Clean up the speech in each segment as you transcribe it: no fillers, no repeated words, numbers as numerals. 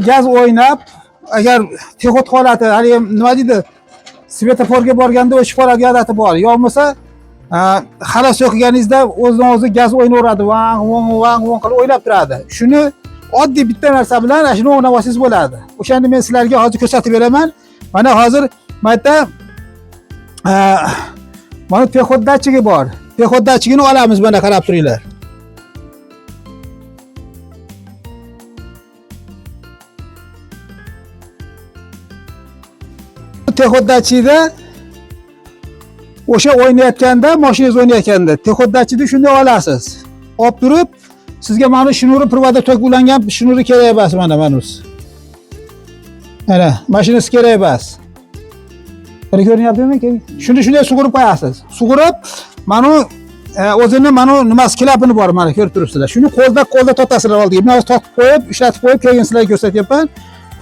gaz o'ynab, agar texot holati, hali nima deydi, svetoforga borganda o'chib qoladigan odati bor. Yo bo'lmasa, xalos yo'qganingizda o'zidan o'zi gaz o'ynaveradi, vang vang vang vang qilib o'ylab turadi. Shuni oddiy bitta narsa bilan shuni o'ynab olsangiz bo'ladi. O'shani men sizlarga hozir ko'rsatib beraman. Mana hozir mayda mana texot datchigi bor. Texot datchigini olamiz, mana qarab turinglar. Texot datchigida o'sha o'ynayotganda, mashinangiz o'ynayotganda texot datchigini shunday olasiz. Olib turib, sizga mana shnuri provoda to'kib shnuri kerak emas, mana bunisi. Mana mashinasi kerak emas. Buni ko'ryapsizmi? Shuni shunday sug'urib qo'yasiz. Sug'urib, mana o'zini mana nimasi klapini bor, mana ko'rib turibsizlar. Shuni qo'lda tortasizlar oldiga. Buni tortib qo'yib, ishlatib qo'yib, keyin sizlarga ko'rsatyapman.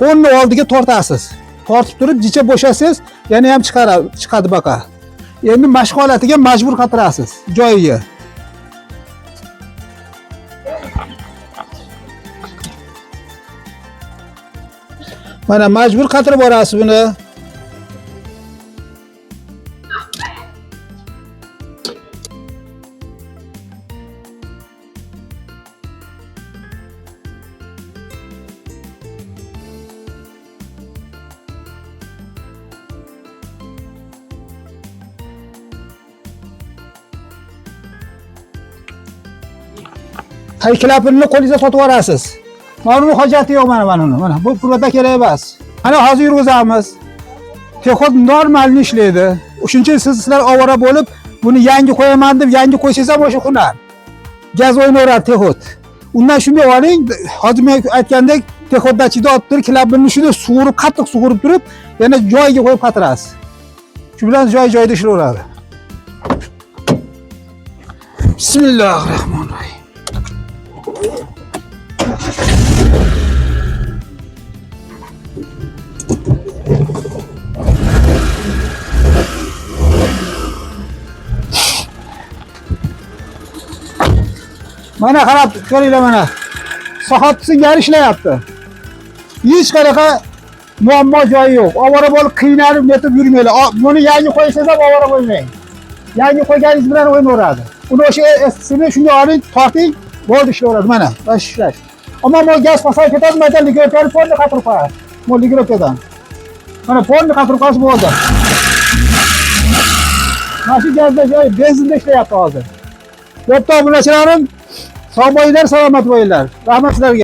Qo'lni oldiga tortasiz. Tortib turib, jicha bo'shasangiz, yana ham chiqadi baqa. Endi mashq holatiga majbur qatirasiz joyiga. Mana majbur qatirib borasiz buni. Klapini qo'lingizga sotib olasiz. Mana hojati yo'q mana bu provoda kerak emas. Mana hozir yurg'izamiz. Texot normal ishlaydi. O'shuncha sizlar ovora bo'lib, buni yangi qo'yaman deb yangi qo'ysangiz ham o'sha xunar. Gaz o'ynaveradi texot. Undan shunday oling, hozir men aytgandek texot datchigida olib turib, klapini shunday sug'urib, qattiq sug'urib turib, yana joyiga qo'yib qatirasiz. Shu bilan joy-joyida ishlayveradi. Bismillahirrohmanirrohim. Mana qarab ko'ringlar, mana soat singari ishlayapti. Hech qanaqa muammo joyi yo'q. Ovora bo'lib qiynalib netib yurmanglar. Buni yangi qo'ysangiz ham ovora bo'lmang. Yangi qo'yganingiz bilan o'ynaveradi. Uni o'sha eskisini shunday oling, torting, bo'ldi ishlayveradi. Mana ishlash. Ammo bu gaz pasayib ketadi, mayda ligirovkani polni qatirib qo'yadi. Bu ligirovkadan. Mana polni qatirib qo'yish bo'ldi. Mana shu gazda joy benzinda ishlayapti hozir. Bo'pti, obunachilarim, sog' bo'linglar, salomat bo'linglar. Rahmat sizlarga.